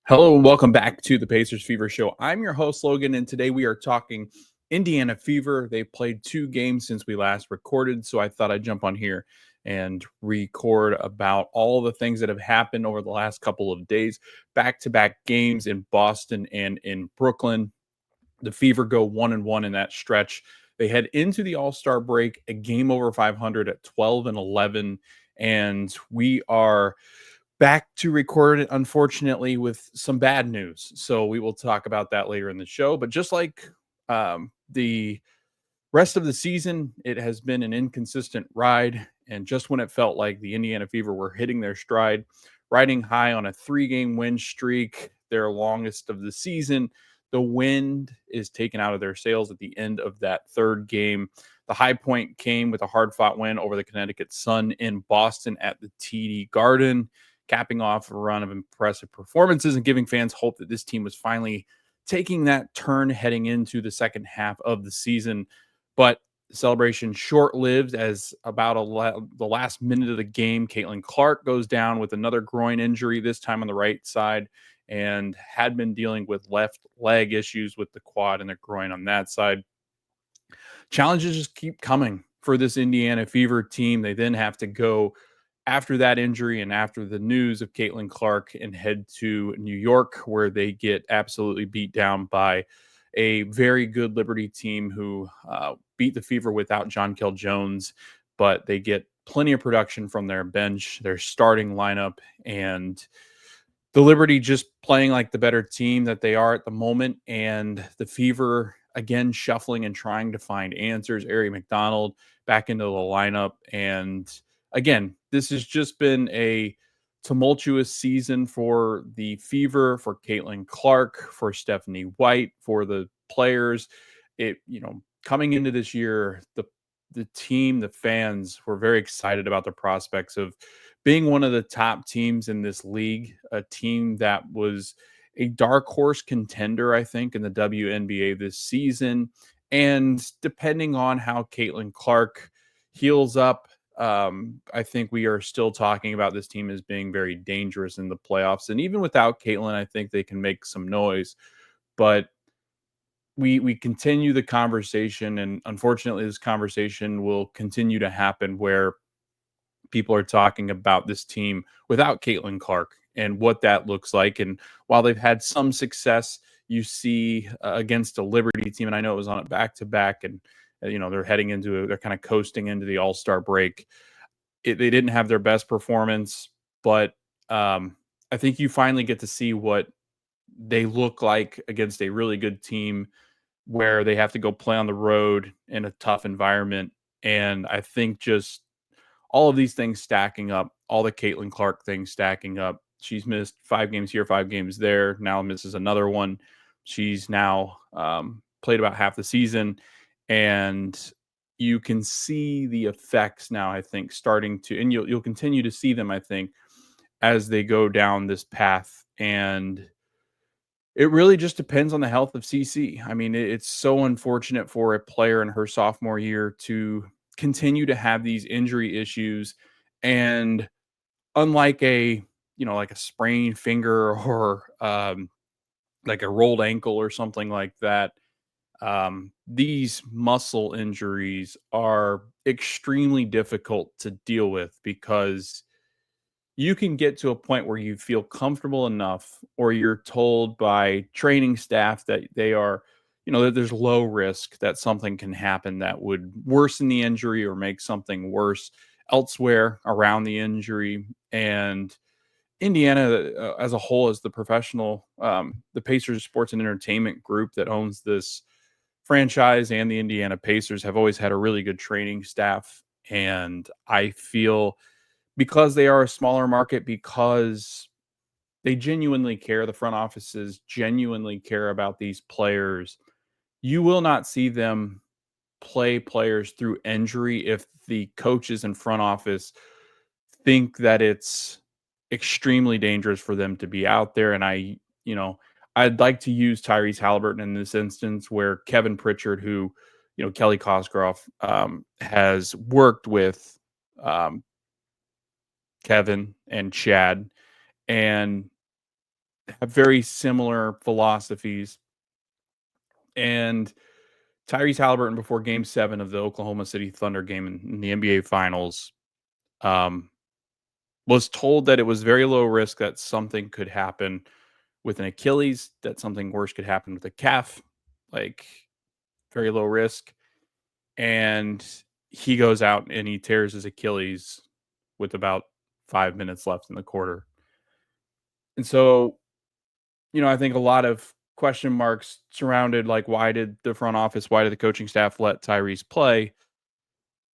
Hello and welcome back to the Pacers Fever Show. I'm your host, Logan, and today we are talking Indiana Fever. They played 2 games since we last recorded, so I thought I'd jump on here and record about all the things that have happened over the last couple of days. Back-to-back games in Boston and in Brooklyn. The Fever go 1-1 in that stretch. They head into the All-Star break, a game over 500 at 12-11, and we are back to record it, unfortunately, with some bad news. So we will talk about that later in the show. But just like the rest of the season, it has been an inconsistent ride. And just when it felt like the Indiana Fever were hitting their stride, riding high on a 3-game win streak, their longest of the season, the wind is taken out of their sails at the end of that third game. The high point came with a hard fought win over the Connecticut Sun in Boston at the TD Garden, capping off a run of impressive performances and giving fans hope that this team was finally taking that turn heading into the second half of the season. But the celebration short-lived as about the last minute of the game, Caitlin Clark goes down with another groin injury, this time on the right side, and had been dealing with left leg issues with the quad and the groin on that side. Challenges just keep coming for this Indiana Fever team. They then have to go after that injury and after the news of Caitlin Clark and head to New York, where they get absolutely beat down by a very good Liberty team who beat the Fever without John Kell Jones, but they get plenty of production from their bench, their starting lineup, and the Liberty just playing like the better team that they are at the moment, and the Fever again shuffling and trying to find answers. Ari McDonald back into the lineup, and again, this has just been a tumultuous season for the Fever, for Caitlin Clark, for Stephanie White, for the players. Coming into this year, the team, the fans were very excited about the prospects of being one of the top teams in this league, a team that was a dark horse contender, I think, in the WNBA this season. And depending on how Caitlin Clark heals up, I think we are still talking about this team as being very dangerous in the playoffs. And even without Caitlin, I think they can make some noise. But we continue the conversation, and unfortunately, this conversation will continue to happen where people are talking about this team without Caitlin Clark and what that looks like. And while they've had some success, you see against a Liberty team, and I know it was on a back-to-back, and they're kind of coasting into the All-Star break. They didn't have their best performance, but I think you finally get to see what they look like against a really good team where they have to go play on the road in a tough environment. And I think just all of these things stacking up, all the Caitlin Clark things stacking up. She's missed 5 games here, 5 games there. Now misses another one. She's now played about half the season, and you can see the effects now, I think, starting to, and you'll continue to see them, I think, as they go down this path. And it really just depends on the health of CC. I mean, it's so unfortunate for a player in her sophomore year to continue to have these injury issues. And unlike like a sprained finger or like a rolled ankle or something like that, these muscle injuries are extremely difficult to deal with because you can get to a point where you feel comfortable enough, or you're told by training staff that they are, that there's low risk that something can happen that would worsen the injury or make something worse elsewhere around the injury. And Indiana, as a whole, as the Pacers Sports and Entertainment Group that owns this franchise, and the Indiana Pacers have always had a really good training staff. And I feel because they are a smaller market, because they genuinely care, the front offices genuinely care about these players, you will not see them play players through injury if the coaches and front office think that it's extremely dangerous for them to be out there. And I'd like to use Tyrese Halliburton in this instance, where Kevin Pritchard, who, Kelly Cosgroff has worked with Kevin and Chad, and have very similar philosophies. And Tyrese Halliburton, before Game 7 of the Oklahoma City Thunder game in the NBA Finals, um, was told that it was very low risk that something could happen with an Achilles, that something worse could happen with a calf, like very low risk. And he goes out and he tears his Achilles with about 5 minutes left in the quarter. And so, I think a lot of question marks surrounded, like, why did the front office, why did the coaching staff let Tyrese play?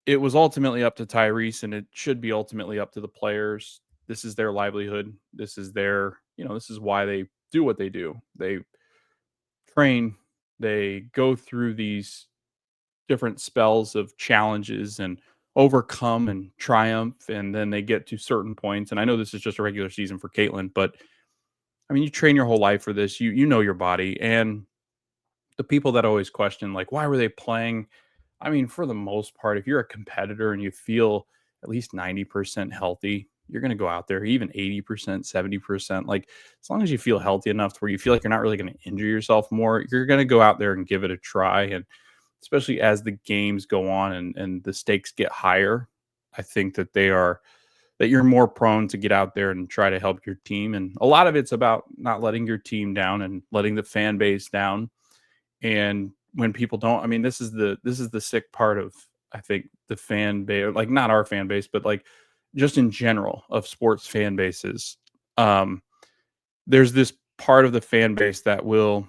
It was ultimately up to Tyrese, and it should be ultimately up to the players. This is their livelihood. This is this is why they do what they do. They train, they go through these different spells of challenges and overcome and triumph, and then they get to certain points. And I know this is just a regular season for Caitlin, but I mean, you train your whole life for this. You know your body, and the people that always question, like, why were they playing? I mean, for the most part, if you're a competitor and you feel at least 90% healthy, you're going to go out there, even 80%, 70%. Like, as long as you feel healthy enough to where you feel like you're not really going to injure yourself more, you're going to go out there and give it a try. And especially as the games go on and the stakes get higher, I think that you're more prone to get out there and try to help your team. And a lot of it's about not letting your team down and letting the fan base down. And when people don't, I mean, this is the sick part of, I think, the fan base, like not our fan base, but like just in general of sports fan bases. Um, there's this part of the fan base that will,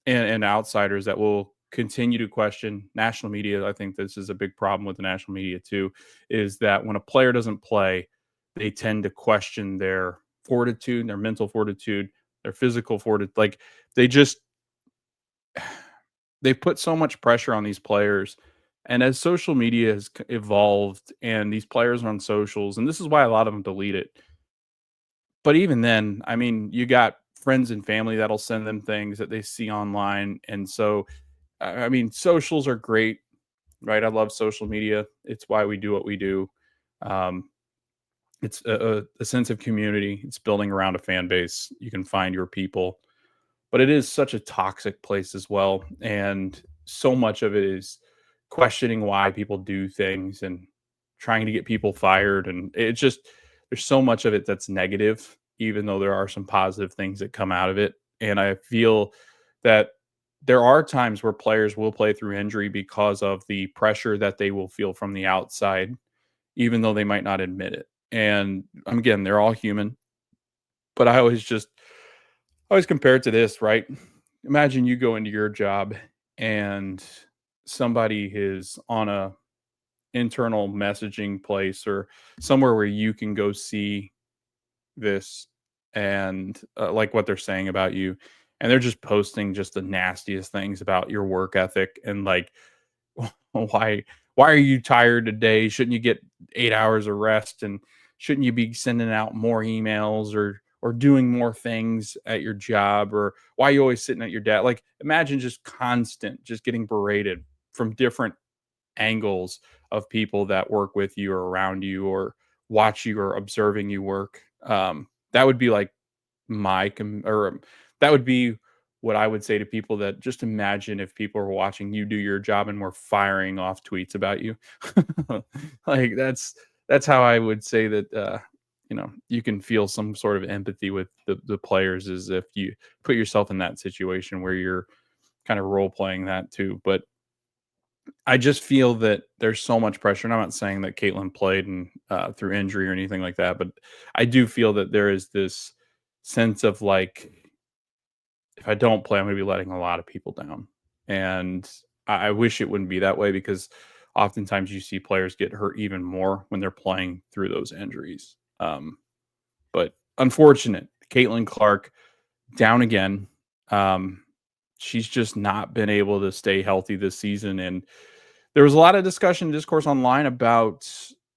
and outsiders that will continue to question national media. I think this is a big problem with the national media too, is that when a player doesn't play, they tend to question their fortitude, their mental fortitude, their physical fortitude. Like, they just they put so much pressure on these players. And as social media has evolved and these players are on socials, and this is why a lot of them delete it. But even then, I mean, you got friends and family that'll send them things that they see online. And so, I mean, socials are great, right? I love social media. It's why we do what we do. Um, it's a sense of community. It's building around a fan base. You can find your people, but it is such a toxic place as well. And so much of it is questioning why people do things and trying to get people fired. And it's just, there's so much of it that's negative, even though there are some positive things that come out of it. And I feel that there are times where players will play through injury because of the pressure that they will feel from the outside, even though they might not admit it. And again, they're all human, but I always compare it to this, right? Imagine you go into your job and somebody is on a internal messaging place or somewhere where you can go see this and like what they're saying about you, and they're just posting just the nastiest things about your work ethic and like why why are you tired today? Shouldn't you get 8 hours of rest? And shouldn't you be sending out more emails or doing more things at your job? Or why are you always sitting at your desk? Like, imagine just constant, just getting berated from different angles of people that work with you or around you or watch you or observing you work. That would be like that would be what I would say to people, that just imagine if people were watching you do your job and were firing off tweets about you. Like, that's how I would say that you can feel some sort of empathy with the players, is if you put yourself in that situation where you're kind of role playing that too. But I just feel that there's so much pressure, and I'm not saying that Caitlin played and through injury or anything like that, but I do feel that there is this sense of like, if I don't play, I'm going to be letting a lot of people down, and I wish it wouldn't be that way, because oftentimes you see players get hurt even more when they're playing through those injuries. But unfortunate, Caitlin Clark down again. Um, she's just not been able to stay healthy this season, and there was a lot of discussion, discourse online about,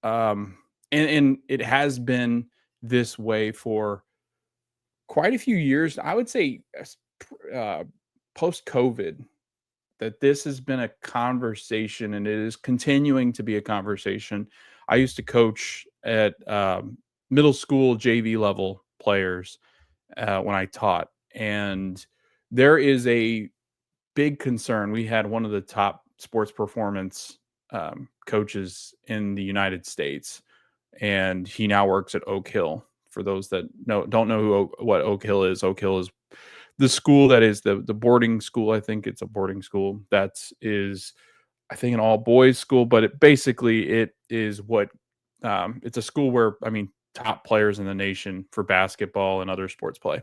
and it has been this way for quite a few years. I would say, uh, post COVID, that this has been a conversation, and it is continuing to be a conversation. I used to coach at middle school JV level players, when I taught. And there is a big concern. We had one of the top sports performance coaches in the United States, and he now works at Oak Hill. For those that don't know what Oak Hill is the school that is the boarding school. I think it's a boarding school that is, I think, an all boys school, but it is what it's a school where, I mean, top players in the nation for basketball and other sports play.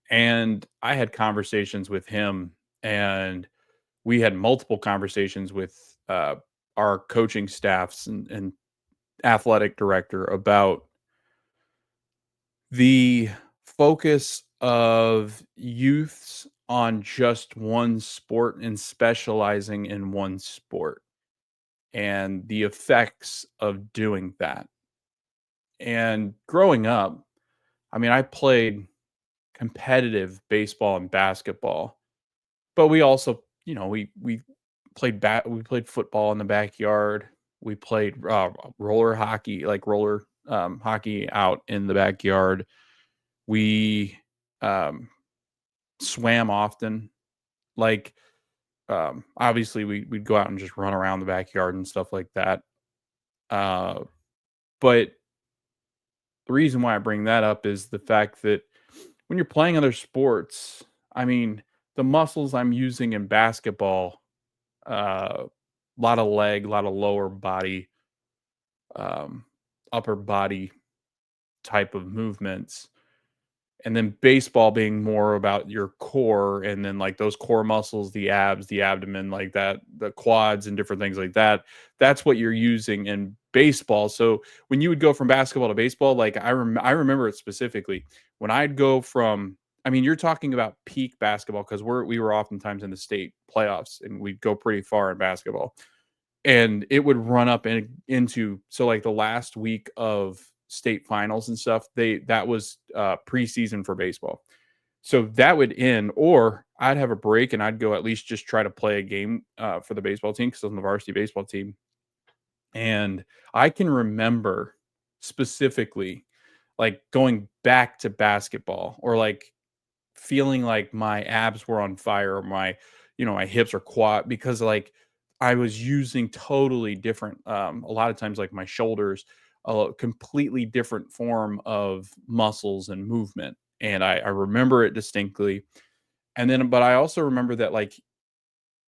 And I had conversations with him, and we had multiple conversations with our coaching staffs and athletic director about the focus of youths on just one sport and specializing in one sport and the effects of doing that. And growing up, I mean, I played competitive baseball and basketball, but we also, we we played football in the backyard. We played roller hockey, like roller hockey out in the backyard. We um, swam often. Like, obviously, we'd go out and just run around the backyard and stuff like that. Uh, but the reason why I bring that up is the fact that when you're playing other sports, I mean, the muscles I'm using in basketball, a lot of leg, a lot of lower body, um, upper body type of movements. And then baseball being more about your core, and then like those core muscles, the abs, the abdomen, like that, the quads and different things like that. That's what you're using in baseball. So when you would go from basketball to baseball, like I remember it specifically when I'd go from, I mean, you're talking about peak basketball because we were oftentimes in the state playoffs and we'd go pretty far in basketball, and it would run up into, so like the last week of state finals and stuff, that was preseason for baseball. So that would end, or I'd have a break and I'd go at least just try to play a game for the baseball team because I was on the varsity baseball team. And I can remember specifically like going back to basketball, or like feeling like my abs were on fire, or my hips or quad, because like I was using totally different, a lot of times like my shoulders, a completely different form of muscles and movement. And I remember it distinctly. And then, but I also remember that like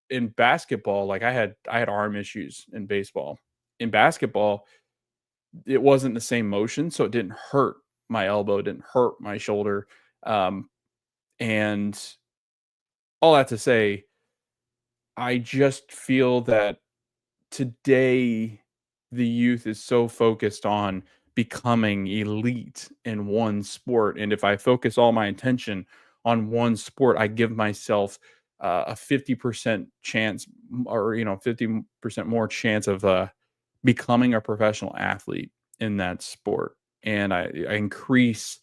in basketball, like I had arm issues in baseball. In basketball, it wasn't the same motion, so it didn't hurt my elbow, it didn't hurt my shoulder. And all that to say, I just feel that today the youth is so focused on becoming elite in one sport. And if I focus all my attention on one sport, I give myself a 50% chance, or 50% more chance of becoming a professional athlete in that sport. And I increase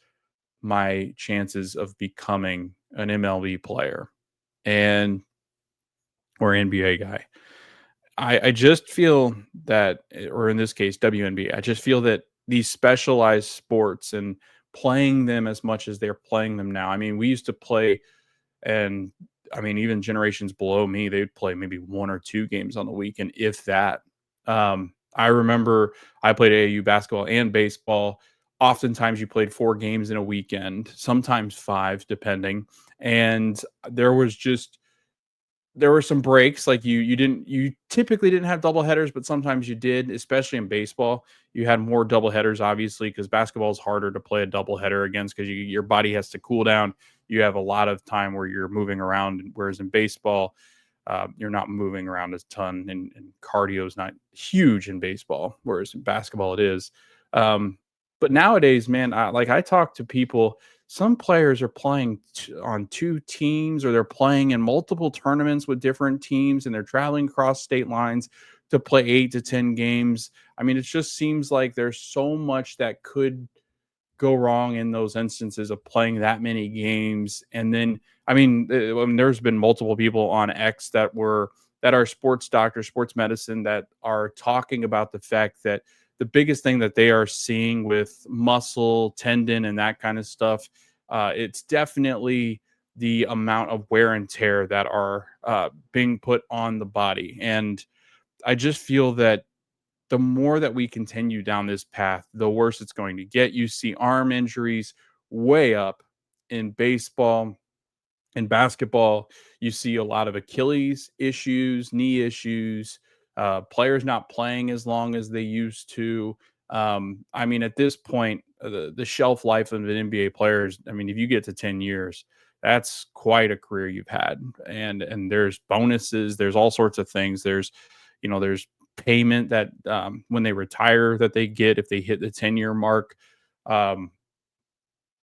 my chances of becoming an MLB player and or NBA guy. I just feel that, or in this case, WNBA, I just feel that these specialized sports and playing them as much as they're playing them now. I mean, we used to play, and I mean, even generations below me, they'd play maybe one or two games on the weekend, if that. I remember I played AAU basketball and baseball. Oftentimes, you played 4 games in a weekend, sometimes five, depending. And there was just there were some breaks, like you typically didn't have double headers, but sometimes you did, especially in baseball. You had more double headers, obviously, because basketball is harder to play a double header against, because your body has to cool down. You have a lot of time where you're moving around, whereas in baseball, you're not moving around a ton, and cardio is not huge in baseball, whereas in basketball it is. Um, but nowadays, man, I talk to people. Some players are playing on two teams, or they're playing in multiple tournaments with different teams, and they're traveling across state lines to play 8 to 10 games. I mean, it just seems like there's so much that could go wrong in those instances of playing that many games. And then, there's been multiple people on X that are sports doctors, sports medicine, that are talking about the fact that the biggest thing that they are seeing with muscle, tendon, and that kind of stuff, it's definitely the amount of wear and tear that are being put on the body. And I just feel that the more that we continue down this path, the worse it's going to get. You see arm injuries way up in baseball. In basketball, you see a lot of Achilles issues, knee issues, players not playing as long as they used to. I mean, at this point, the shelf life of an NBA player is, I mean, if you get to 10 years, that's quite a career you've had. And there's bonuses, there's all sorts of things. There's payment that when they retire that they get if they hit the 10-year mark. Um,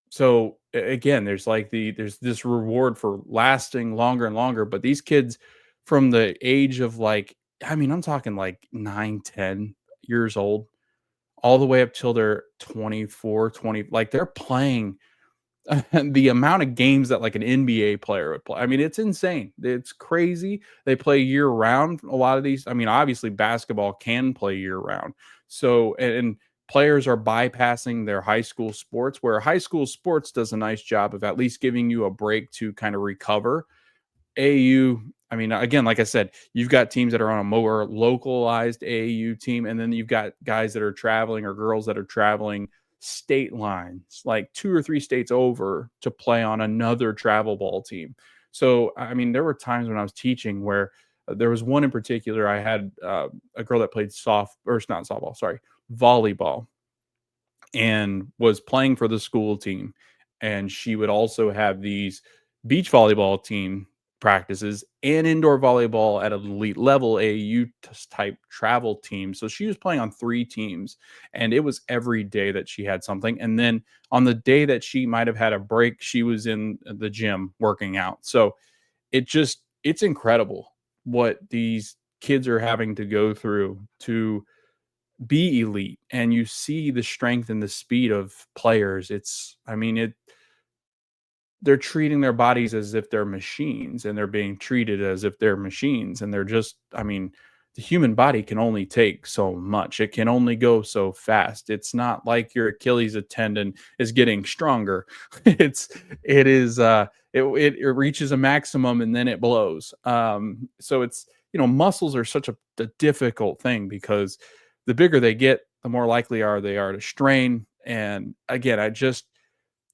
so again, there's this reward for lasting longer and longer, but these kids from the age of like, I mean, I'm talking like 9, 10 years old, all the way up till they're 24, 20, like they're playing the amount of games that like an NBA player would play. I mean, it's insane. It's crazy. They play year round. A lot of these, I mean, obviously basketball can play year round. So, and players are bypassing their high school sports, where high school sports does a nice job of at least giving you a break to kind of recover. AAU, I mean, again, like I said, you've got teams that are on a more localized AAU team, and then you've got guys that are traveling or girls that are traveling state lines, like 2 or 3 states over to play on another travel ball team. So, I mean, there were times when I was teaching where there was one in particular. I had a girl that played or it's not softball, sorry, volleyball, and was playing for the school team. And she would also have these beach volleyball team practices and indoor volleyball at an elite level, AAU type travel team. So she was playing on 3 teams, and it was every day that she had something. And then on the day that she might have had a break, she was in the gym working out. So it's incredible what these kids are having to go through to be elite, and you see the strength and the speed of players. It's I mean, they're treating their bodies as if they're machines, and they're being treated as if they're machines, and they're just I mean, the human body can only take so much. It can only go so fast. It's not like your Achilles tendon is getting stronger. It's it is it reaches a maximum and then it blows. So it's muscles are such a difficult thing because the bigger they get, the more likely they are to strain. And again, I just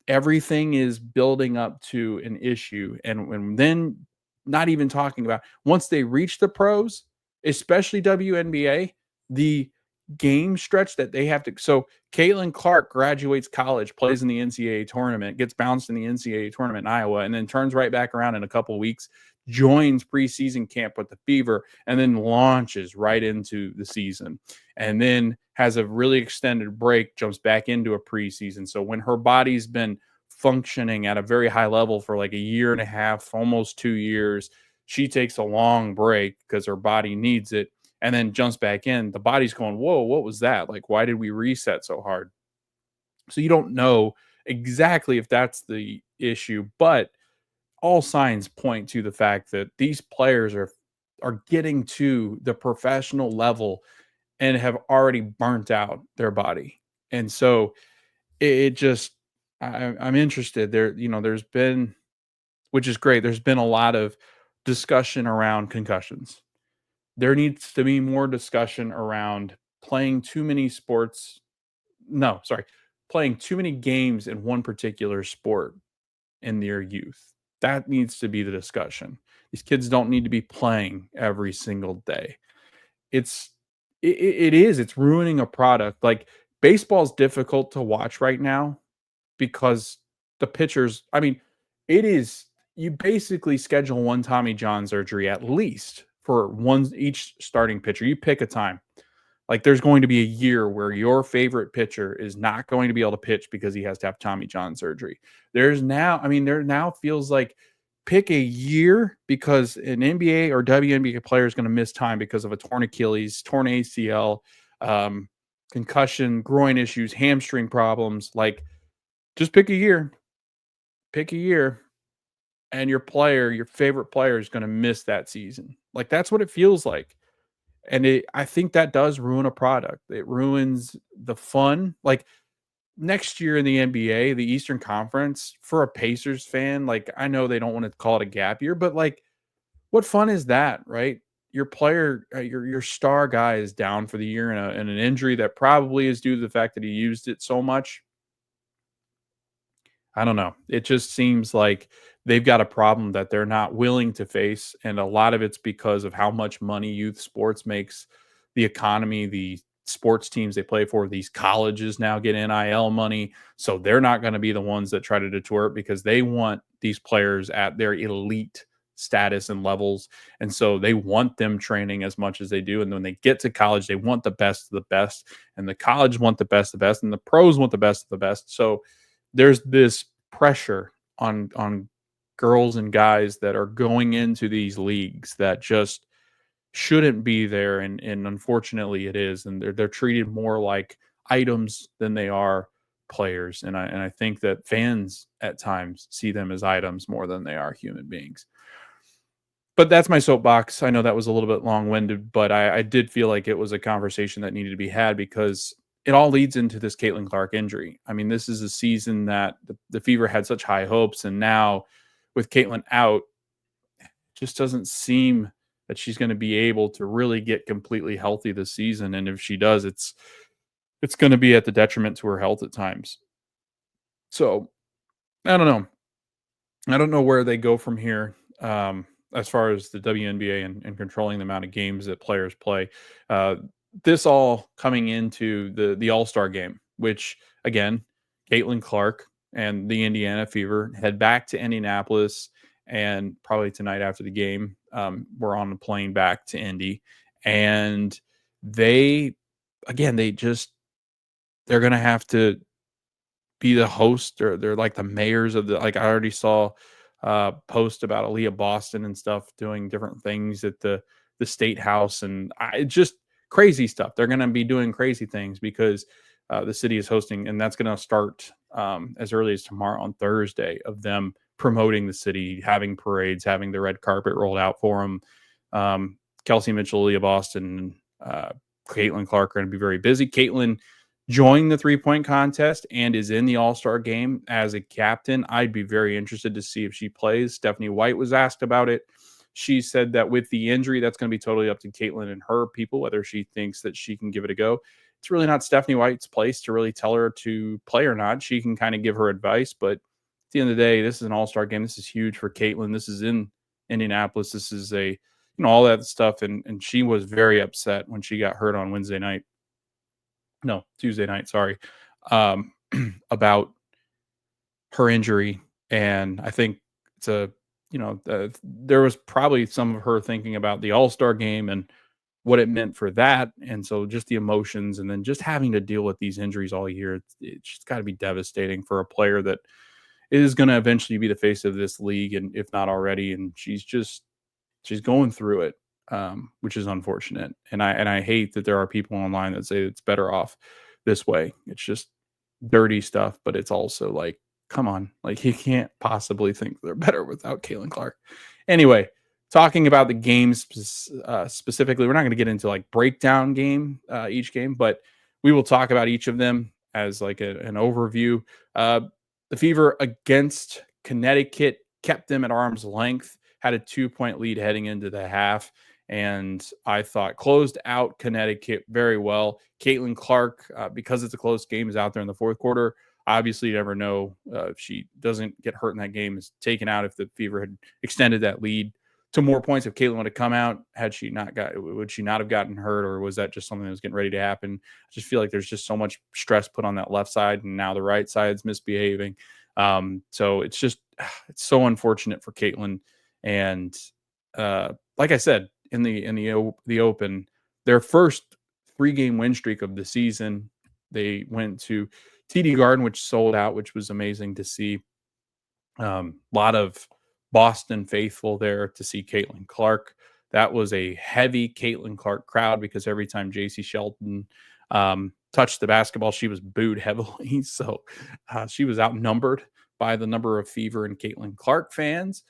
everything is building up to an issue. And then not even talking about once they reach the pros, especially WNBA, the game stretch that they have to. So Caitlin Clark graduates college, plays in the NCAA tournament, gets bounced in the NCAA tournament in Iowa, and then turns right back around in a couple weeks, joins preseason camp with the Fever, and then launches right into the season. And then has a really extended break, jumps back into a preseason. So when her body's been functioning at a very high level for like a year and a half, almost 2 years, she takes a long break because her body needs it and then jumps back in. The body's going, whoa, what was that? Like, why did we reset so hard? So you don't know exactly if that's the issue, but all signs point to the fact that these players are getting to the professional level and have already burnt out their body. And so it just I'm interested there. There's been, which is great. There's been a lot of discussion around concussions. There needs to be more discussion around playing too many sports. No, sorry, playing too many games in one particular sport in their youth. That needs to be the discussion. These kids don't need to be playing every single day. It's it is it's ruining a product. Like baseball's difficult to watch right now because the pitchers, I mean, it is you basically schedule one Tommy John surgery at least for one each starting pitcher. You pick a time. Like there's going to be a year where your favorite pitcher is not going to be able to pitch because he has to have Tommy John surgery. There now feels like pick a year because an NBA or WNBA player is going to miss time because of a torn Achilles, torn ACL, um, concussion, groin issues, hamstring problems. Like just pick a year, and your favorite player is going to miss that season. Like that's what it feels like. And I think that does ruin a product. It ruins the fun. Like next year in the NBA, the Eastern Conference, for a Pacers fan, like I know they don't want to call it a gap year, but like what fun is that, right? Your player, your star guy is down for the year in an injury that probably is due to the fact that he used it so much. I don't know. It just seems like they've got a problem that they're not willing to face. And a lot of it's because of how much money youth sports makes the economy, the sports teams they play for. These colleges now get NIL money. So they're not going to be the ones that try to detour it because they want these players at their elite status and levels. And so they want them training as much as they do. And when they get to college, they want the best of the best. And the college want the best of the best. And the pros want the best of the best. So there's this pressure on girls and guys that are going into these leagues that just shouldn't be there, and unfortunately it is, and they're treated more like items than they are players, and I think that fans at times see them as items more than they are human beings. But that's my soapbox. I know that was a little bit long-winded, but I did feel like it was a conversation that needed to be had because it all leads into this Caitlin Clark injury. I mean, this is a season that the Fever had such high hopes, and now with Caitlin out, just doesn't seem that she's going to be able to really get completely healthy this season. And if she does, it's going to be at the detriment to her health at times. So I don't know. I don't know where they go from here. As far as the WNBA and controlling the amount of games that players play. Uh, this all coming into the All Star game, which again, Caitlin Clark and the Indiana Fever head back to Indianapolis, and probably tonight after the game, we're on the plane back to Indy, and they again they're gonna have to be the host, or they're like the mayors of the, like I already saw post about Aaliyah Boston and stuff doing different things at the state house, and just crazy stuff. They're going to be doing crazy things because the city is hosting, and that's going to start as early as tomorrow on Thursday, of them promoting the city, having parades, having the red carpet rolled out for them. Kelsey Mitchell, Aaliyah Boston, Caitlin Clark are going to be very busy. Caitlin joined the 3-point contest and is in the All-Star game as a captain. I'd be very interested to see if she plays. Stephanie White was asked about it. She said that with the injury, that's going to be totally up to Caitlin and her people, whether she thinks that she can give it a go. It's really not Stephanie White's place to really tell her to play or not. She can kind of give her advice, but at the end of the day, this is an All-Star game. This is huge for Caitlin. This is in Indianapolis. This is all that stuff. And she was very upset when she got hurt on Wednesday night. No, Tuesday night, sorry, um, about her injury. And I think it's there was probably some of her thinking about the All-Star game and what it meant for that. And so just the emotions, and then just having to deal with these injuries all year, it's just got to be devastating for a player that is going to eventually be the face of this league, and if not already. And she's going through it, which is unfortunate. And I hate that there are people online that say it's better off this way. It's just dirty stuff, but it's also like, come on, like you can't possibly think they're better without Caitlin Clark. Anyway, talking about the games specifically, we're not going to get into like breakdown each game, but we will talk about each of them as like an overview. Uh, the Fever against Connecticut kept them at arm's length, had a 2-point lead heading into the half, and I thought closed out Connecticut very well. Caitlin Clark, because it's a close game, is out there in the fourth quarter. Obviously, you never know if she doesn't get hurt in that game, is taken out if the Fever had extended that lead to more points. If Caitlin would have come out, would she not have gotten hurt, or was that just something that was getting ready to happen? I just feel like there's just so much stress put on that left side, and now the right side's misbehaving. So it's so unfortunate for Caitlin. And like I said, in the open, their first 3-game win streak of the season, they went to TD Garden, which sold out, which was amazing to see. A lot of Boston faithful there to see Caitlin Clark. That was a heavy Caitlin Clark crowd because every time JC Shelton touched the basketball, she was booed heavily. So she was outnumbered by the number of Fever and Caitlin Clark fans.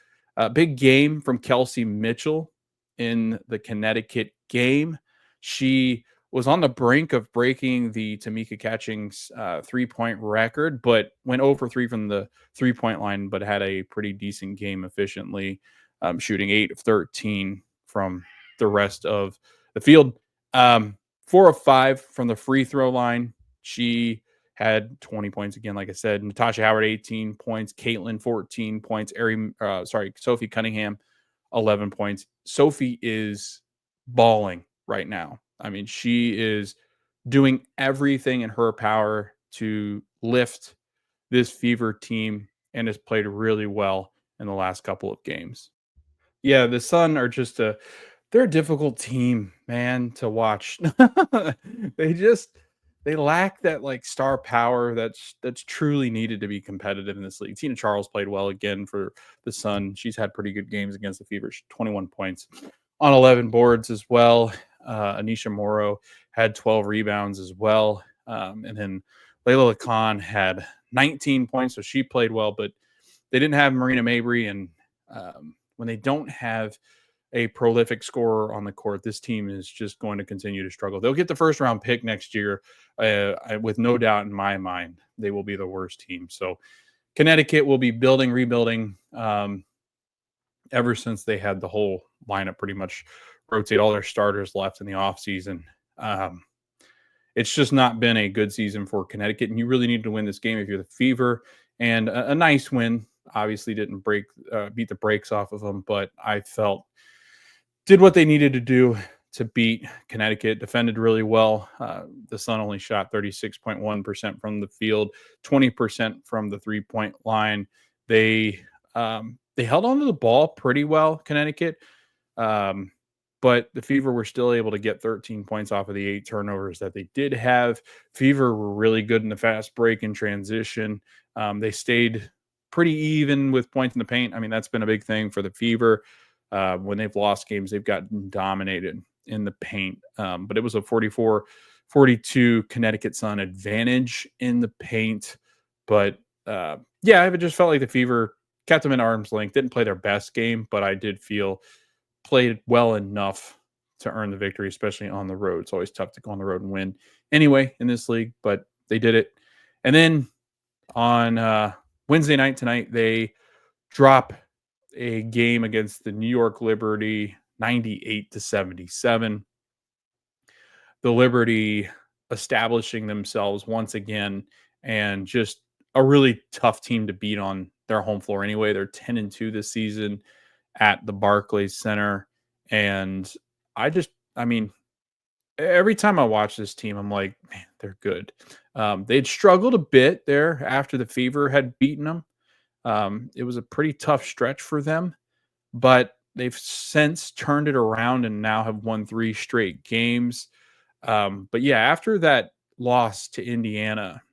Big game from Kelsey Mitchell in the Connecticut game. She was on the brink of breaking the Tamika Catchings 3-point record, but went over three from the 3-point line, but had a pretty decent game efficiently, shooting 8 of 13 from the rest of the field. 4 of 5 from the free throw line. She had 20 points again, like I said. Natasha Howard, 18 points. Caitlin, 14 points. Sophie Cunningham, 11 points. Sophie is balling right now. I mean, she is doing everything in her power to lift this Fever team and has played really well in the last couple of games. Yeah, the Sun are just they're a difficult team, man, to watch. They just they lack that like star power that's truly needed to be competitive in this league. Tina Charles played well again for the Sun. She's had pretty good games against the Fever. 21 points on 11 boards as well. Anisha Morrow had 12 rebounds as well. And then Layla Khan had 19 points, so she played well, but they didn't have Marina Mabry. And when they don't have a prolific scorer on the court, this team is just going to continue to struggle. They'll get the first round pick next year, with no doubt in my mind. They will be the worst team. So Connecticut will be rebuilding. Ever since they had the whole lineup pretty much rotate all their starters left in the offseason. It's just not been a good season for Connecticut, and you really need to win this game if you're the Fever. And a nice win. Obviously didn't beat the brakes off of them, but I felt did what they needed to do to beat Connecticut, defended really well. The Sun only shot 36.1% from the field, 20% from the 3-point line. They held onto the ball pretty well, Connecticut, but the Fever were still able to get 13 points off of the 8 turnovers that they did have. Fever were really good in the fast break and transition. They stayed pretty even with points in the paint. I mean, that's been a big thing for the Fever. When they've lost games, they've gotten dominated in the paint. But it was a 44-42 Connecticut Sun advantage in the paint. But yeah, it just felt like the Fever kept them in arm's length. Didn't play their best game, but I did feel played well enough to earn the victory, especially on the road. It's always tough to go on the road and win anyway in this league, but they did it. And then on Wednesday night tonight, they drop a game against the New York Liberty 98-77. The Liberty establishing themselves once again and just a really tough team to beat on their home floor anyway. They're 10-2 this season at the Barclays Center. And I mean, every time I watch this team, I'm like, man, they're good. They'd struggled a bit there after the Fever had beaten them. It was a pretty tough stretch for them, but they've since turned it around and now have won 3 straight games. But yeah, after that loss to Indiana,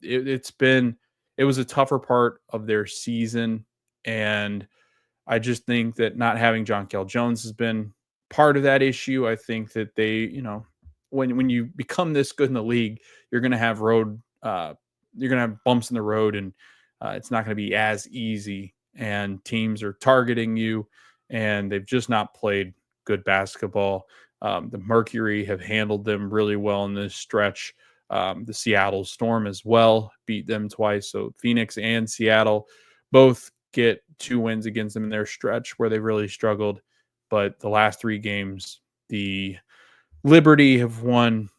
it was a tougher part of their season. And I just think that not having John Kell Jones has been part of that issue. I think that they, when you become this good in the league, you're going to have you're going to have bumps in the road, and it's not going to be as easy. And teams are targeting you, and they've just not played good basketball. The Mercury have handled them really well in this stretch. The Seattle Storm as well beat them twice. So Phoenix and Seattle both get 2 wins against them in their stretch where they really struggled. But the last 3 games, the Liberty have won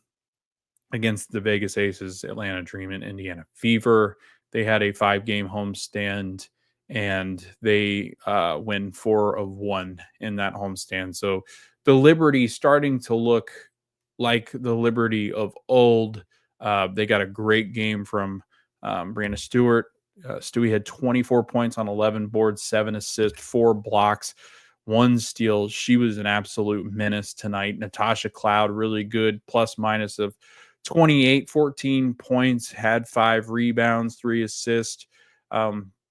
against the Vegas Aces, Atlanta Dream, and Indiana Fever. They had a 5-game homestand, and they win 4 of 1 in that homestand. So the Liberty starting to look like the Liberty of old. They got a great game from Brianna Stewart. Stewie had 24 points on 11 boards, 7 assists, 4 blocks, 1 steal. She was an absolute menace tonight. Natasha Cloud, really good, plus minus of 28, 14 points, had 5 rebounds, 3 assists.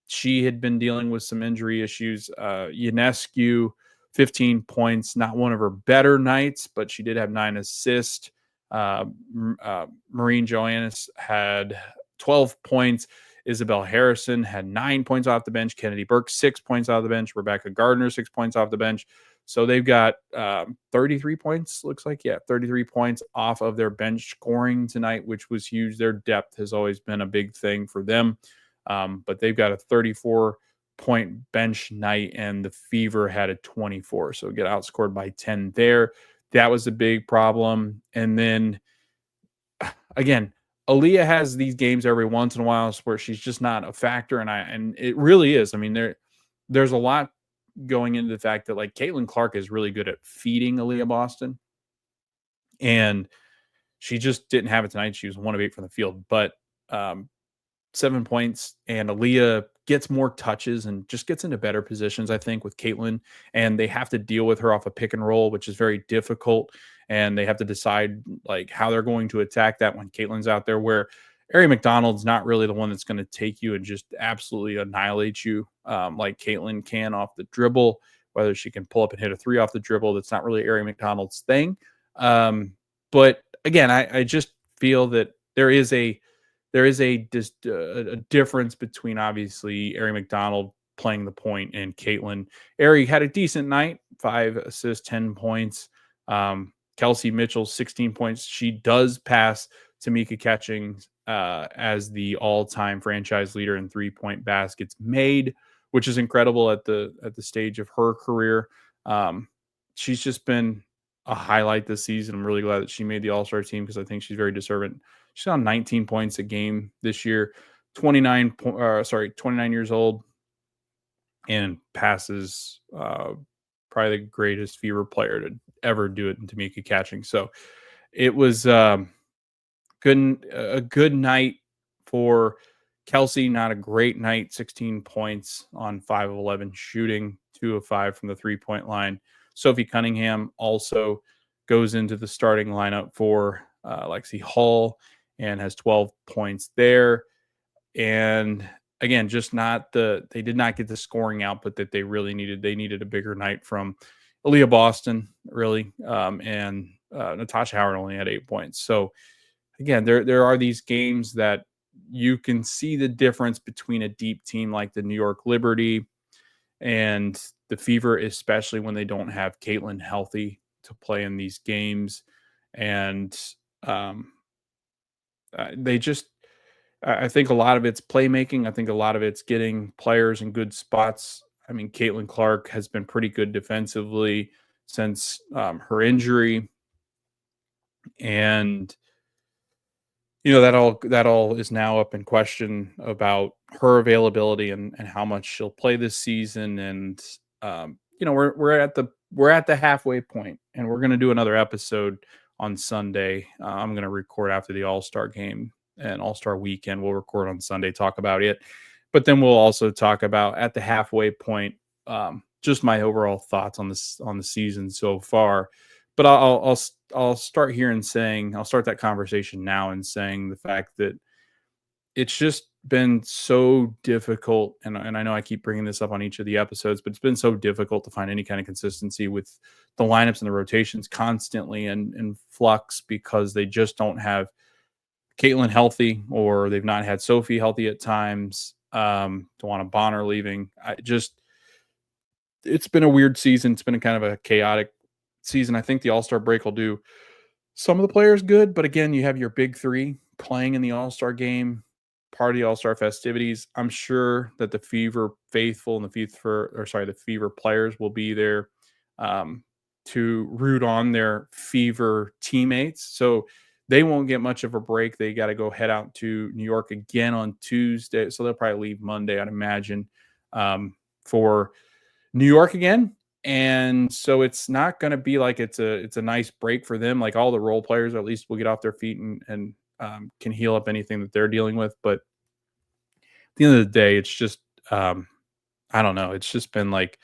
She had been dealing with some injury issues. Ionescu, 15 points, not one of her better nights, but she did have 9 assists. Maureen Joannis had 12 points. Isabel Harrison had 9 points off the bench. Kennedy Burke, 6 points off the bench. Rebecca Gardner, 6 points off the bench. So they've got 33 points, looks like. Yeah, 33 points off of their bench scoring tonight, which was huge. Their depth has always been a big thing for them. But they've got a 34-point bench night, and the Fever had a 24. So get outscored by 10 there. That was a big problem. And then again, Aaliyah has these games every once in a while where she's just not a factor, and it really is. I mean, there's a lot going into the fact that like Caitlin Clark is really good at feeding Aaliyah Boston, and she just didn't have it tonight. She was 1 of 8 from the field, but um, 7 points, and Aaliyah gets more touches and just gets into better positions, I think, with Caitlin. And they have to deal with her off a pick and roll, which is very difficult. And they have to decide like how they're going to attack that when Caitlin's out there, where Ari McDonald's not really the one that's going to take you and just absolutely annihilate you like Caitlin can off the dribble. Whether she can pull up and hit a three off the dribble, that's not really Ari McDonald's thing. But again, I just feel that there is a difference between obviously Ari McDonald playing the point and Caitlin. Ari had a decent night, 5 assists, 10 points. Kelsey Mitchell, 16 points. She does pass Tamika Catching as the all-time franchise leader in 3-point baskets made, which is incredible at the stage of her career. She's just been a highlight this season. I'm really glad that she made the All-Star team because I think she's very deserving. She's on 19 points a game this year, 29 years old, and passes probably the greatest Fever player to ever do it in Tamika Catching. So it was a good night for Kelsey. Not a great night. 16 points on 5 of 11 shooting, 2 of 5 from the 3-point line. Sophie Cunningham also goes into the starting lineup for Lexi Hall and has 12 points there. And again, just they did not get the scoring output that they really needed. They needed a bigger night from Aaliyah Boston, really. And Natasha Howard only had 8 points. So again, there are these games that you can see the difference between a deep team like the New York Liberty and the Fever, especially when they don't have Caitlin healthy to play in these games. And they just, I think a lot of it's playmaking. I think a lot of it's getting players in good spots. I mean, Caitlin Clark has been pretty good defensively since her injury. And that all is now up in question about her availability and how much she'll play this season. And we're at the halfway point, and we're gonna do another episode on Sunday. I'm gonna record after the All-Star game and All-Star weekend. We'll record on Sunday, talk about it, but then we'll also talk about at the halfway point, just my overall thoughts on the season so far. But I'll start here and saying I'll start that conversation now and saying the fact that it's just been so difficult, and I know I keep bringing this up on each of the episodes, but it's been so difficult to find any kind of consistency with the lineups and the rotations constantly in flux because they just don't have Caitlin healthy, or they've not had Sophie healthy at times. Tawana Bonner leaving. It's been a weird season. It's been a kind of a chaotic season. I think the All-Star break will do some of the players good, but again, you have your big three playing in the All-Star game, part of the All-Star festivities. I'm sure that the Fever faithful and the Fever players will be there to root on their Fever teammates. So they won't get much of a break. They got to go head out to New York again on Tuesday. So they'll probably leave Monday, I'd imagine, for New York again. And so it's not going to be like it's a nice break for them. Like all the role players at least will get off their feet and can heal up anything that they're dealing with. But at the end of the day, it's just I don't know. It's just been like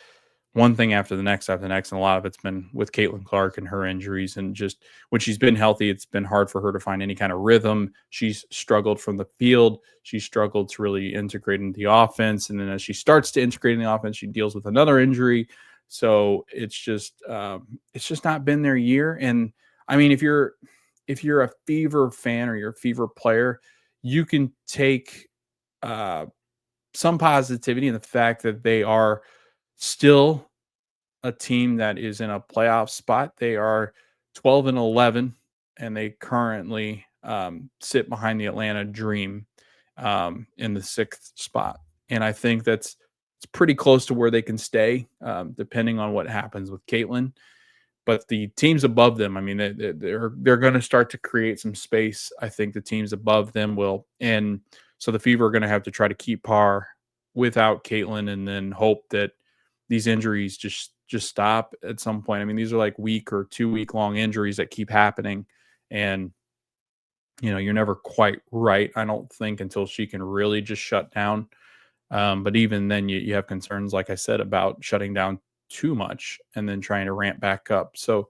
one thing after the next after the next, and a lot of it's been with Caitlin Clark and her injuries. And just when she's been healthy, it's been hard for her to find any kind of rhythm. She's struggled from the field. She struggled to really integrate into the offense, and then as she starts to integrate in the offense, she deals with another injury. So it's just not been their year. And I mean, if you're a Fever fan or you're a Fever player, you can take some positivity in the fact that they are still a team that is in a playoff spot. They are 12-11, and they currently sit behind the Atlanta Dream in the sixth spot. And I think it's pretty close to where they can stay, depending on what happens with Caitlin. But the teams above them, I mean, they're going to start to create some space. I think the teams above them will, and so the Fever are going to have to try to keep par without Caitlin, and then hope that these injuries just stop at some point. I mean, these are like week or 2 week long injuries that keep happening, and you're never quite right. I don't think until she can really just shut down. But even then, you have concerns, like I said, about shutting down too much and then trying to ramp back up. So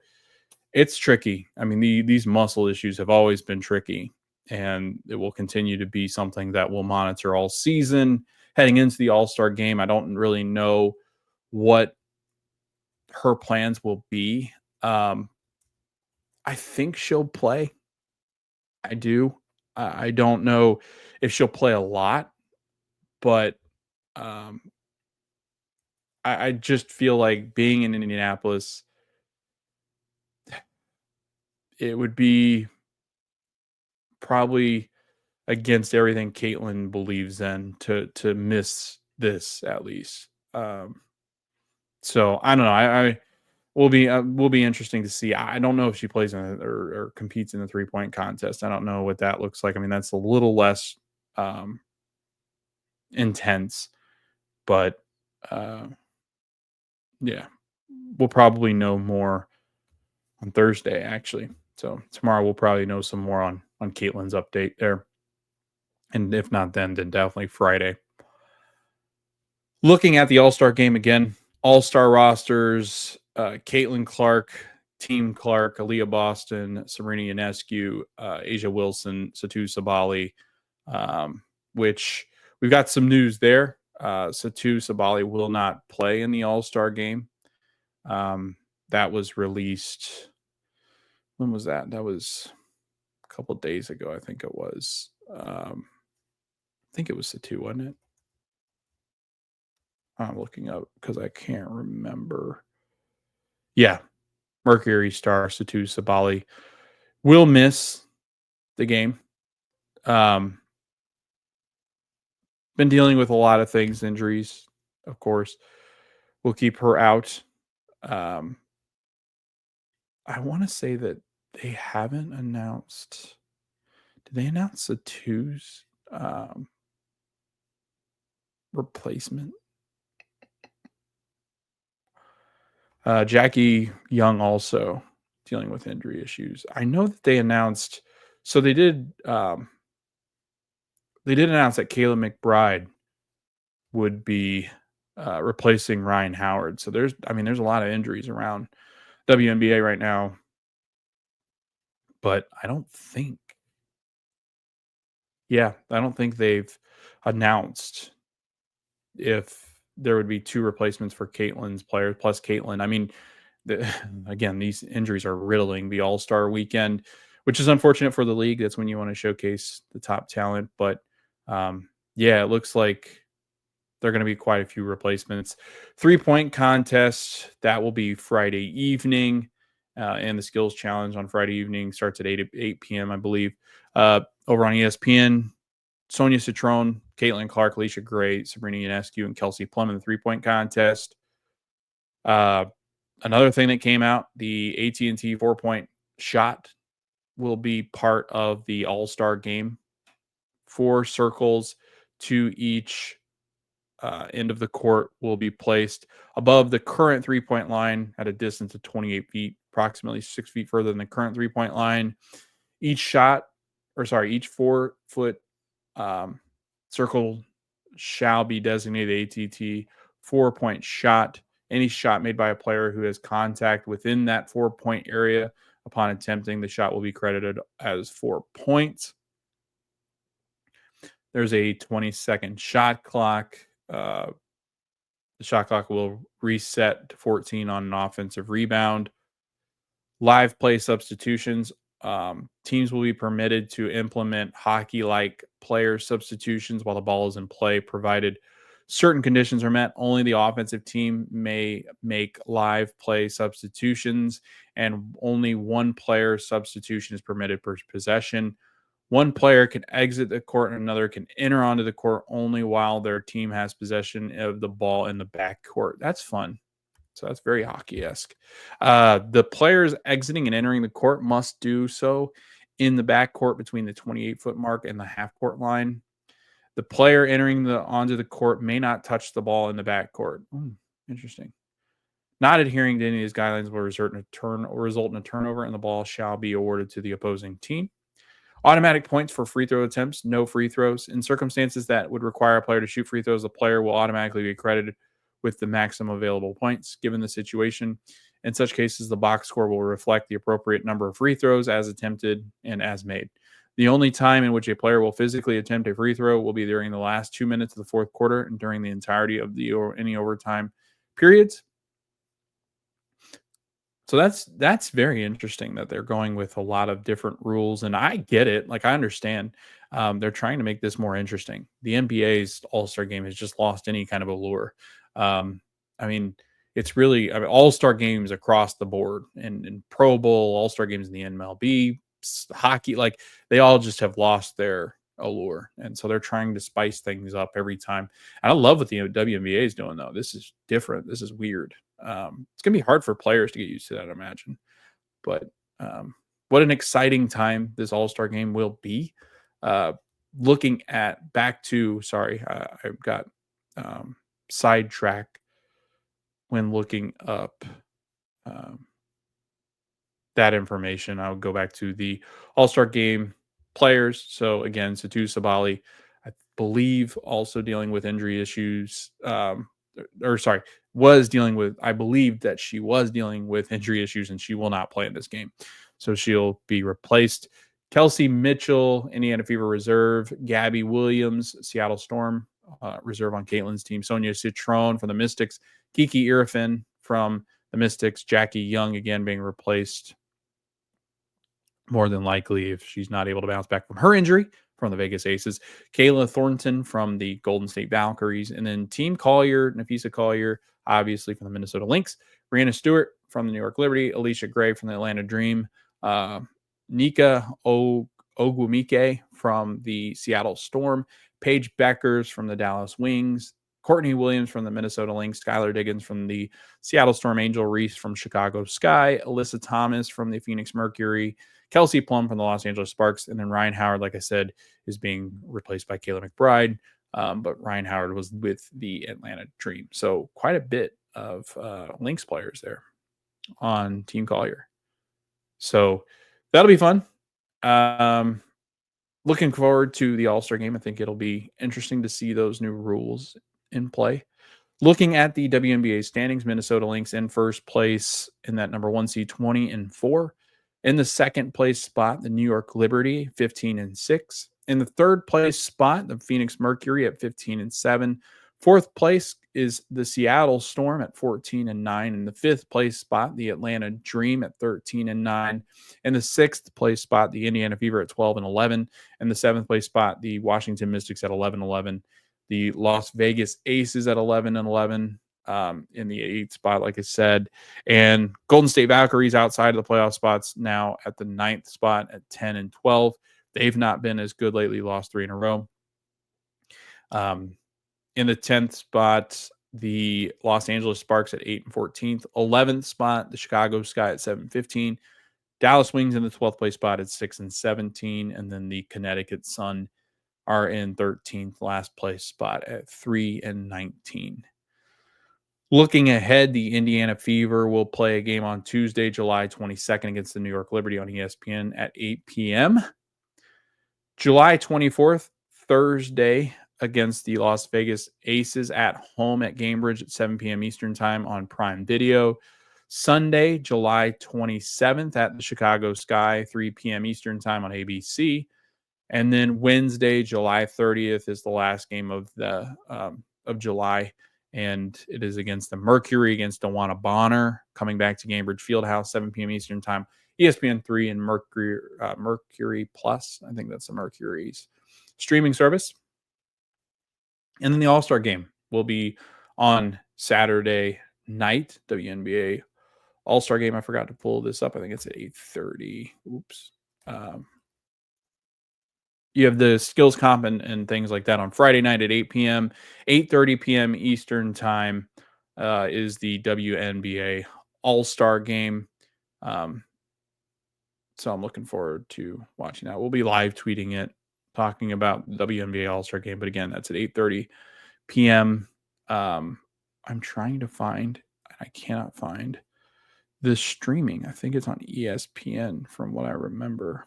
it's tricky. I mean, these muscle issues have always been tricky, and it will continue to be something that we'll monitor all season. Heading into the All-Star game, I don't really know what her plans will be. Um, I think she'll play. I do. I don't know if she'll play a lot, but um, I just feel like being in Indianapolis, it would be probably against everything Caitlin believes in to miss this at least. So I don't know. I will be interesting to see. I don't know if she plays in or competes in the 3-point contest. I don't know what that looks like. I mean, that's a little less um, intense, but uh, yeah, we'll probably know more on Thursday actually. So tomorrow we'll probably know some more on Caitlin's update there, and if not then definitely Friday. Looking at the All-Star game again, All-Star rosters, Caitlin Clark, Team Clark, Aaliyah Boston, Serena Ionescu, Asia Wilson, Satu Sabali, which we've got some news there. Satu Sabali will not play in the All-Star game. That was released. When was that? That was a couple days ago, I think it was. I think it was Satu, wasn't it? I'm looking up because I can't remember. Yeah, Mercury star Satu Sabali will miss the game. Been dealing with a lot of things, injuries, of course. We'll keep her out. Um, I want to say that they haven't announced. Did they announce Satu's replacement? Jackie Young also dealing with injury issues. I know that they announced. So they did. They did announce that Kayla McBride would be replacing Ryan Howard. So there's a lot of injuries around WNBA right now, but I don't think they've announced if there would be two replacements for Caitlin's players plus Caitlin. I mean, again, these injuries are riddling the All-Star weekend, which is unfortunate for the league. That's when you want to showcase the top talent. But yeah, it looks like there are going to be quite a few replacements. 3-point contest, that will be Friday evening. And the skills challenge on Friday evening starts at 8 p.m., I believe. Over on ESPN, Sonia Citron, Caitlin Clark, Alicia Gray, Sabrina Ionescu, and Kelsey Plum in the 3-point contest. Another thing that came out, the AT&T 4-point shot will be part of the All-Star game. 4 circles to each end of the court will be placed above the current 3-point line at a distance of 28 feet, approximately 6 feet further than the current 3-point line. Each 4-foot circle shall be designated ATT 4-point shot. Any shot made by a player who has contact within that 4-point area upon attempting the shot will be credited as 4 points. There's a 20-second shot clock. The shot clock will reset to 14 on an offensive rebound. Live play substitutions. Teams will be permitted to implement hockey-like player substitutions while the ball is in play, provided certain conditions are met, only the offensive team may make live play substitutions, and only one player substitution is permitted per possession. One player can exit the court and another can enter onto the court only while their team has possession of the ball in the back court. That's fun. So that's very hockey-esque. The players exiting and entering the court must do so in the back court between the 28-foot mark and the half court line. The player entering onto the court may not touch the ball in the back court. Interesting. Not adhering to any of these guidelines will result in a turnover, and the ball shall be awarded to the opposing team. Automatic points for free throw attempts, no free throws. In circumstances that would require a player to shoot free throws, the player will automatically be credited with the maximum available points given the situation. In such cases, the box score will reflect the appropriate number of free throws as attempted and as made. The only time in which a player will physically attempt a free throw will be during the last 2 minutes of the fourth quarter and during the entirety of any overtime periods. So that's very interesting that they're going with a lot of different rules, and I get it. Like, I understand. They're trying to make this more interesting. The NBA's All-Star game has just lost any kind of allure. Um, I mean, it's really All-Star games across the board, and Pro Bowl, All-Star games in the MLB, hockey, like they all just have lost their allure, and so they're trying to spice things up every time. And I love what the WNBA is doing, though. This is different. This is weird. It's gonna be hard for players to get used to that, I imagine. But what an exciting time this All-Star game will be. Looking at back to sorry, I got sidetracked when looking up that information. I'll go back to the All-Star game players. So again, Satu Sabali, I believe, also dealing with injury issues. Was dealing with, I believe that she was dealing with injury issues and she will not play in this game. So she'll be replaced. Kelsey Mitchell, Indiana Fever reserve. Gabby Williams, Seattle Storm reserve on Caitlin's team. Sonia Citron from the Mystics. Kiki Irfin from the Mystics. Jackie Young again being replaced, more than likely, if she's not able to bounce back from her injury, from the Vegas Aces. Kayla Thornton from the Golden State Valkyries. And then Team Collier, Nafisa Collier, obviously from the Minnesota Lynx. Brianna Stewart from the New York Liberty. Alicia Gray from the Atlanta Dream. Nika Ogwumike from the Seattle Storm. Paige Beckers from the Dallas Wings. Courtney Williams from the Minnesota Lynx. Skylar Diggins from the Seattle Storm. Angel Reese from Chicago Sky. Alyssa Thomas from the Phoenix Mercury. Kelsey Plum from the Los Angeles Sparks. And then Ryan Howard, like I said, is being replaced by Kayla McBride. But Ryan Howard was with the Atlanta Dream. So quite a bit of Lynx players there on Team Collier. So that'll be fun. Looking forward to the All-Star game. I think it'll be interesting to see those new rules in play. Looking at the WNBA standings, Minnesota Lynx in first place in that number 1 seed, 20-4. In the second place spot, the New York Liberty, 15-6. In the third place spot, the Phoenix Mercury at 15-7. Fourth place is the Seattle Storm at 14-9. In the fifth place spot, the Atlanta Dream at 13-9. In the sixth place spot, the Indiana Fever at 12-11. In the seventh place spot, the Washington Mystics at 11-11. The Las Vegas Aces at 11-11. In the 8th spot, like I said, and Golden State Valkyries outside of the playoff spots now at the 9th spot at 10-12. They've not been as good lately, lost 3 in a row. In the 10th spot, the Los Angeles Sparks at 8-14. 11th spot, the Chicago Sky at 7-15. Dallas Wings in the 12th place spot at 6-17. And then the Connecticut Sun are in 13th last place spot at 3-19. Looking ahead, the Indiana Fever will play a game on Tuesday, July 22nd against the New York Liberty on ESPN at 8 p.m. July 24th, Thursday, against the Las Vegas Aces at home at Gamebridge at 7 p.m. Eastern Time on Prime Video. Sunday, July 27th at the Chicago Sky, 3 p.m. Eastern Time on ABC. And then Wednesday, July 30th is the last game of the of July. And it is against the Mercury, against Dewana Bonner, coming back to Gamebridge Fieldhouse, 7 p.m. Eastern Time, ESPN 3 and Mercury Plus. I think that's the Mercury's streaming service. And then the All-Star game. will be on Saturday night. WNBA All-Star game. I forgot to pull this up. I think it's at 8:30. Oops. Um, you have the skills comp and things like that on Friday night at 8 p.m. 8:30 p.m. Eastern time is the WNBA All-Star game. Um, so I'm looking forward to watching that. We'll be live tweeting it, talking about the WNBA All-Star game. But again, that's at 8:30 p.m. I'm trying to find, I cannot find the streaming. I think it's on ESPN from what I remember.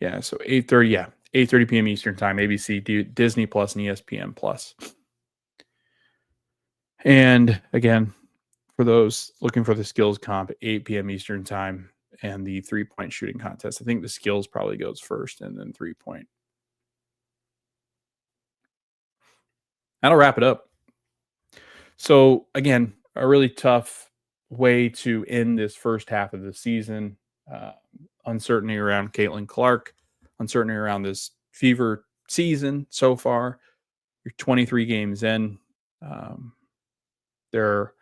Yeah, so 8:30, yeah, 8:30 p.m. Eastern time, ABC, Disney Plus, and ESPN Plus. And again, for those looking for the skills comp, 8 p.m. Eastern time, and the 3-point shooting contest. I think the skills probably goes first, and then 3-point. That'll wrap it up. So again, a really tough way to end this first half of the season. Uh, Uncertainty around Caitlin Clark, uncertainty around this Fever season so far. You're 23 games in. They're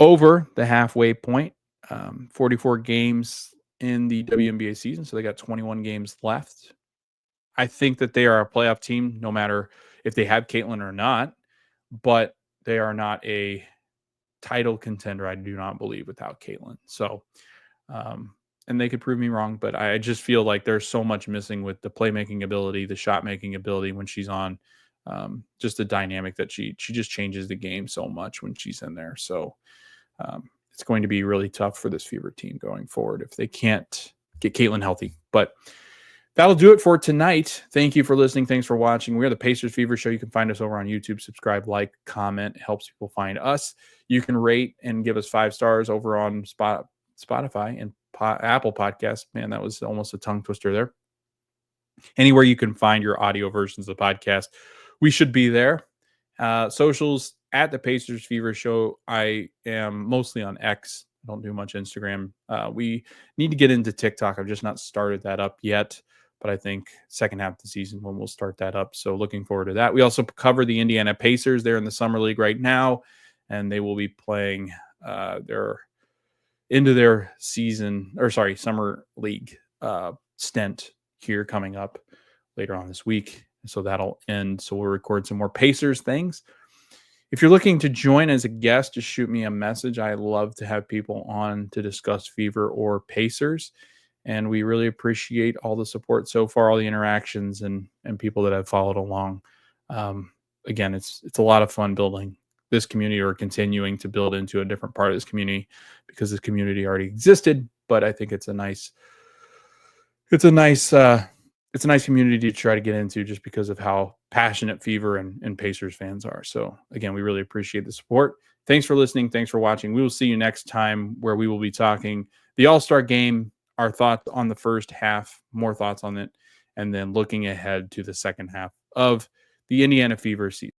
over the halfway point. 44 games in the WNBA season, so they got 21 games left. I think that they are a playoff team, no matter if they have Caitlin or not, but they are not a title contender, I do not believe, without Caitlin. So, and they could prove me wrong, but I just feel like there's so much missing with the playmaking ability, the shot making ability when she's on. Just the dynamic that she just changes the game so much when she's in there. So it's going to be really tough for this Fever team going forward if they can't get Caitlin healthy. But that'll do it for tonight. Thank you for listening. Thanks for watching. We are the Pacers Fever Show. You can find us over on YouTube. Subscribe, like, comment. It helps people find us. You can rate and give us 5 stars over on Spotify and Apple Podcasts. Man, that was almost a tongue twister there. Anywhere you can find your audio versions of the podcast, we should be there. Socials at the Pacers Fever Show. I am mostly on X. I don't do much Instagram. We need to get into TikTok. I've just not started that up yet, but I think second half of the season when we'll start that up. So looking forward to that. We also cover the Indiana Pacers. They're in the summer league right now, and they will be playing their into their summer league stint here coming up later on this week. So that'll end. So we'll record some more Pacers things. If you're looking to join as a guest, just shoot me a message. I love to have people on to discuss Fever or Pacers. And we really appreciate all the support so far, all the interactions and people that have followed along. Again, it's a lot of fun building this community or continuing to build into a different part of this community because this community already existed. But I think it's a nice community to try to get into just because of how passionate Fever and Pacers fans are. So again, we really appreciate the support. Thanks for listening. Thanks for watching. We will see you next time where we will be talking the All-Star game, our thoughts on the first half, more thoughts on it, and then looking ahead to the second half of the Indiana Fever season.